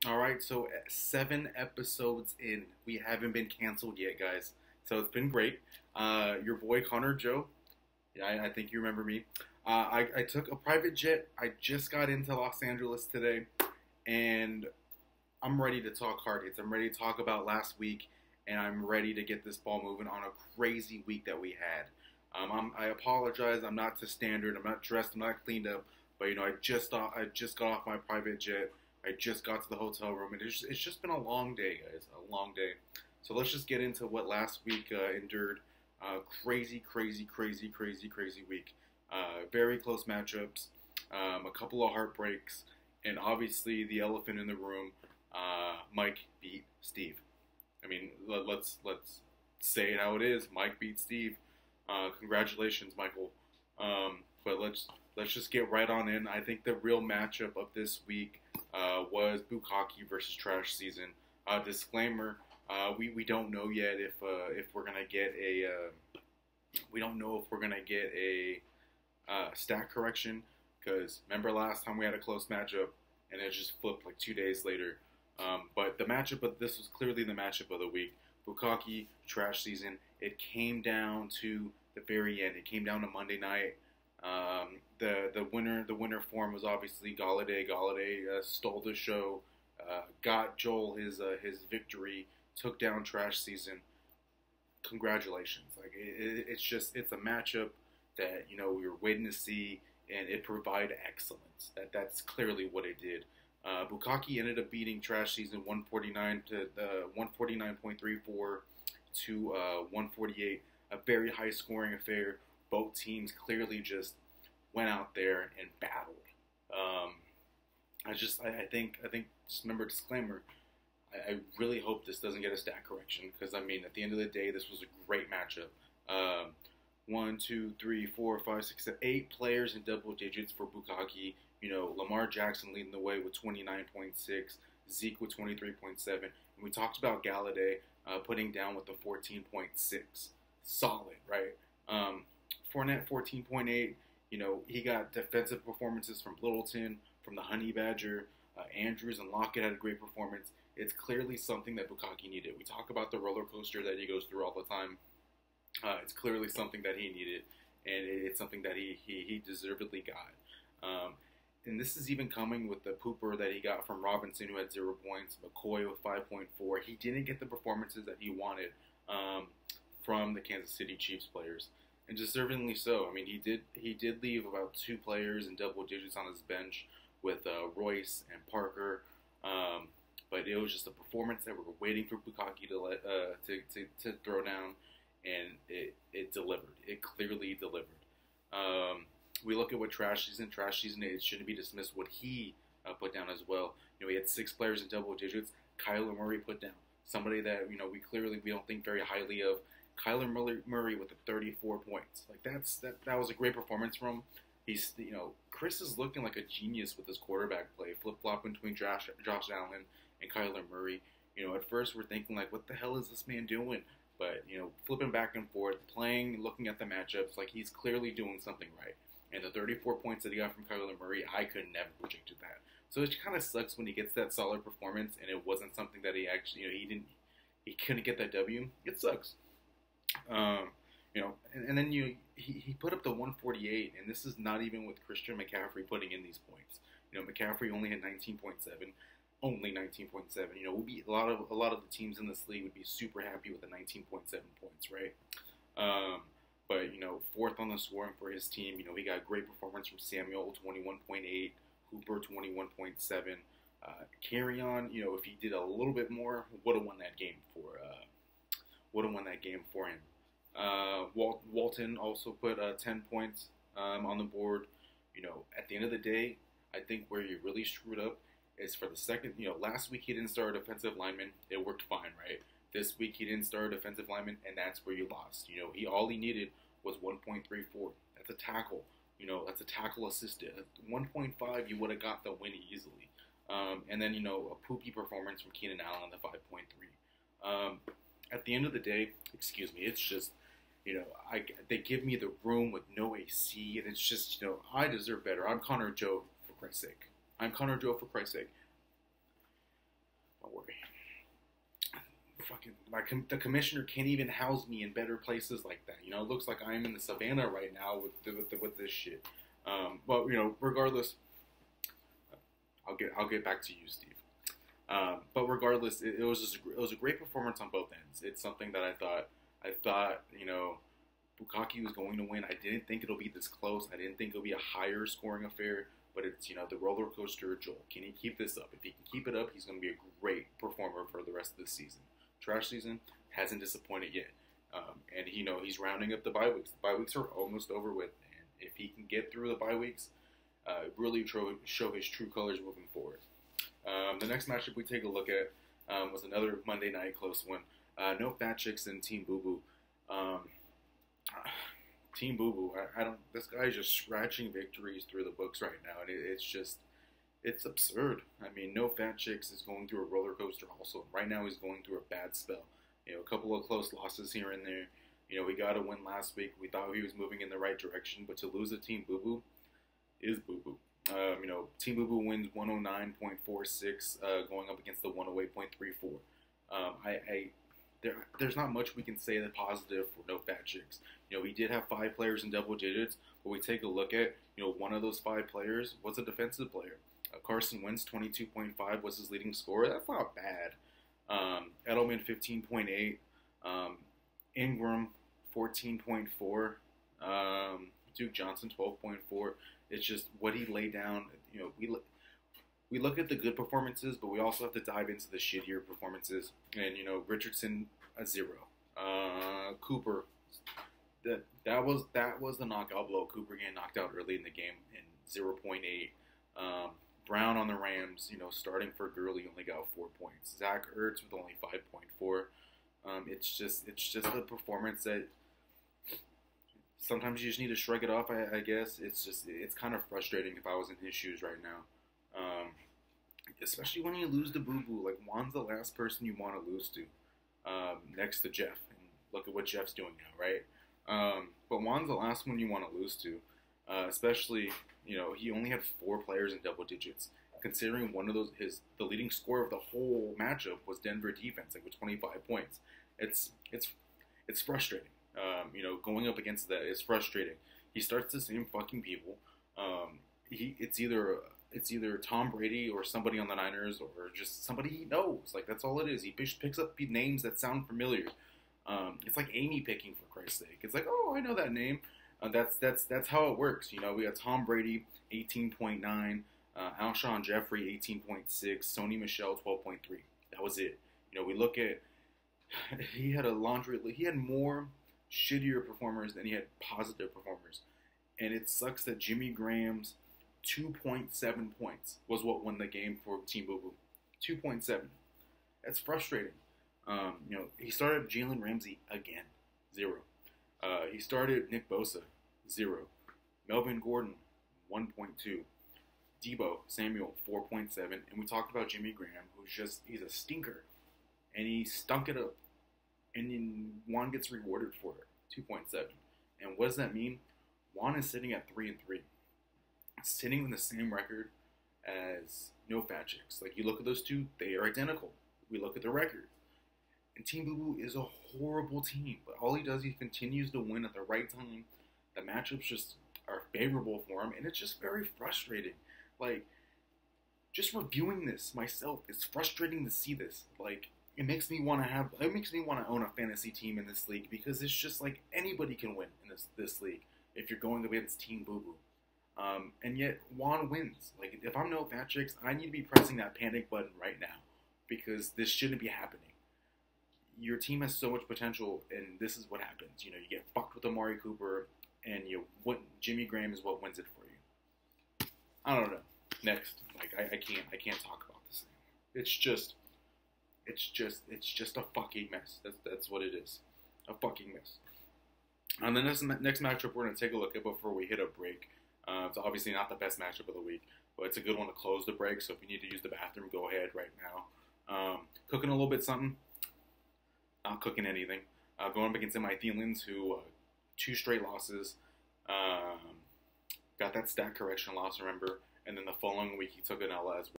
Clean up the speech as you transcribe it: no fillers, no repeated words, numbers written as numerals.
All right, so 7 episodes in, we haven't been canceled yet, guys. So it's been great. Your boy Connor Joe, yeah, I think you remember me. I took a private jet. I just got into Los Angeles today, and I'm ready to talk hard hits. I'm ready to talk about last week, and I'm ready to get this ball moving on a crazy week that we had. I apologize. I'm not to standard. I'm not dressed. I'm not cleaned up. But I just got off my private jet. I just got to the hotel room, and it's just been a long day, guys. A long day. So let's just get into what last week endured. Crazy week. Very close matchups. A couple of heartbreaks, and obviously the elephant in the room. Mike beat Steve. I mean, let's say it how it is. Mike beat Steve. Congratulations, Michael. But let's just get right on in. I think the real matchup of this week was Bukaki versus Trash Season. Disclaimer: we don't know yet if we're gonna get a we don't know if we're gonna get a stat correction, because remember last time we had a close matchup and it just flipped like 2 days later. But the matchup of this was clearly the matchup of the week. Bukaki Trash Season. It came down to the very end. It came down to Monday night. The winner form was obviously Galladay. Galladay stole the show, got Joel his victory, took down Trash Season. Congratulations! It's a matchup that we were waiting to see, and it provided excellence. That's clearly what it did. Bukaki ended up beating Trash Season 149 to the 149.34 to 148. A very high scoring affair. Both teams clearly just went out there and battled. I think just remember, disclaimer. I really hope this doesn't get a stat correction, because I mean, at the end of the day, this was a great matchup. One, two, three, four, five, six, seven, 8 players in double digits for Bukaki. Lamar Jackson leading the way with 29.6, Zeke with 23.7, and we talked about Galladay putting down with the 14.6. Solid, right? Fournette 14.8. He got defensive performances from Littleton, from the Honey Badger. Andrews and Lockett had a great performance. It's clearly something that Bukaki needed. We talk about the roller coaster that he goes through all the time. It's clearly something that he needed, and it's something that he deservedly got. And this is even coming with the pooper that he got from Robinson, who had 0 points. McCoy with 5.4. He didn't get the performances that he wanted from the Kansas City Chiefs players, and deservingly so. I mean, he did leave about 2 players in double digits on his bench with Royce and Parker. But it was just a performance that we were waiting for Bukaki to throw down, and it delivered. It clearly delivered. We look at what Trash Season, it shouldn't be dismissed what he put down as well. He had 6 players in double digits. Kyler Murray put down somebody that we don't think very highly of. Kyler Murray with the 34 points. That was a great performance from him. He's Chris is looking like a genius with his quarterback play, flip flopping between Josh Allen and Kyler Murray. At first we're thinking like, what the hell is this man doing? But flipping back and forth, playing, looking at the matchups, like he's clearly doing something right. And the 34 points that he got from Kyler Murray, I could never predicted that. So it kind of sucks when he gets that solid performance and it wasn't something that he actually, he couldn't get that W. It sucks. And then he put up the 148, and this is not even with Christian McCaffrey putting in these points. McCaffrey only had 19.7, only 19.7. We'll be a lot of the teams in this league would be super happy with the 19.7 points, right? But fourth on the scoring for his team. He got a great performance from Samuel, 21.8, Hooper, 21.7. Carry on, if he did a little bit more, would have won that game for him. Walton also put 10 points on the board. At the end of the day, I think where he really screwed up is for the second. Last week he didn't start a defensive lineman. It worked fine, right? This week he didn't start a defensive lineman, and that's where you lost. All he needed was 1.34. That's a tackle. That's a tackle assisted. 1.5, you would have got the win easily. And then a poopy performance from Keenan Allen, the 5.3. At the end of the day, excuse me, it's just they give me the room with no AC, and it's just I deserve better. I'm Connor Joe, for Christ's sake. fucking the commissioner can't even house me in better places like that. You know, it looks like I'm in the savannah right now with this shit. But you know, regardless, I'll get back to you, Steve. But regardless, it was a great performance on both ends. It's something that I thought you know, Bukaki was going to win. I didn't think it'll be this close. I didn't think it'll be a higher scoring affair. But it's, you know, the roller coaster of Joel. Can he keep this up? If he can keep it up, he's going to be a great performer for the rest of the season. Trash season hasn't disappointed yet. And, you know, he's rounding up the bye weeks. The bye weeks are almost over with. And if he can get through the bye weeks, really show his true colors moving forward. The next matchup we take a look at was another Monday night close one. No Fat Chicks and Team Boo Boo. Team Boo Boo, I don't. This guy's just scratching victories through the books right now, and it's absurd. I mean, No Fat Chicks is going through a roller coaster also. Right now, he's going through a bad spell. You know, a couple of close losses here and there. You know, we got a win last week. We thought he was moving in the right direction, but to lose to Team Boo Boo is Boo Boo. You know, Team Boo Boo wins 109.46, going up against the 108.34. There's not much we can say that positive for No Fat Chicks. You know, we did have 5 players in double digits, but we take a look at, you know, one of those 5 players was a defensive player. Carson Wentz, 22.5 was his leading scorer. That's not bad. Edelman, 15.8. Ingram, 14.4. Duke Johnson, 12.4. It's just what he laid down. You know, we look at the good performances, but we also have to dive into the shittier performances. And, you know, Richardson, a 0. Cooper, that was the knockout blow. Cooper getting knocked out early in the game in 0.8. Brown on the Rams, you know, starting for Gurley, only got 4 points. Zach Ertz with only 5.4. It's just a performance that sometimes you just need to shrug it off, I guess. It's kind of frustrating if I was in his shoes right now. Especially when you lose to Boo Boo. Like, Juan's the last person you want to lose to, next to Jeff. And look at what Jeff's doing now, right? But Juan's the last one you want to lose to. Especially, you know, he only had 4 players in double digits. Considering one of those, the leading scorer of the whole matchup was Denver defense, like with 25 points. It's frustrating. You know, going up against that is frustrating. He starts the same fucking people. It's either Tom Brady or somebody on the Niners or just somebody he knows. Like, that's all it is. He picks up names that sound familiar. It's like Amy picking, for Christ's sake. It's like, oh, I know that name. That's how it works. You know, we got Tom Brady, 18.9. Alshon Jeffrey, 18.6. Sony Michel, 12.3. That was it. You know, we look at, he had more shittier performers than he had positive performers. And it sucks that Jimmy Graham's 2.7 points was what won the game for Team Boo Boo. 2.7. That's frustrating. You know, he started Jalen Ramsey again. 0. He started Nick Bosa. 0. Melvin Gordon. 1.2. Debo Samuel. 4.7. And we talked about Jimmy Graham, he's a stinker. And he stunk it up. And then Juan gets rewarded for it. 2.7. And what does that mean? Juan is sitting at 3-3. Sitting on the same record as No Fat Chicks. Like, you look at those two, they are identical. We look at the record. And Team Boo Boo is a horrible team. But all he does, he continues to win at the right time. The matchups just are favorable for him. And it's just very frustrating. Like, just reviewing this myself, it's frustrating to see this. Like, it makes me want to own a fantasy team in this league, because it's just like anybody can win in this league if you're going against Team Boo Boo. And yet Juan wins. Like, if I'm No Fat Chicks, I need to be pressing that panic button right now, because this shouldn't be happening. Your team has so much potential, and this is what happens. You know, you get fucked with Amari Cooper, and Jimmy Graham is what wins it for you. I don't know. Next, like, I can't talk about this thing. It's just a fucking mess. That's what it is. A fucking mess. On the next matchup we're going to take a look at before we hit a break. It's obviously not the best matchup of the week, but it's a good one to close the break. So if you need to use the bathroom, go ahead right now. Cooking a little bit something. Not cooking anything. Going up against my Thielens, who 2 straight losses. Got that stat correction loss, remember? And then the following week he took an L as well.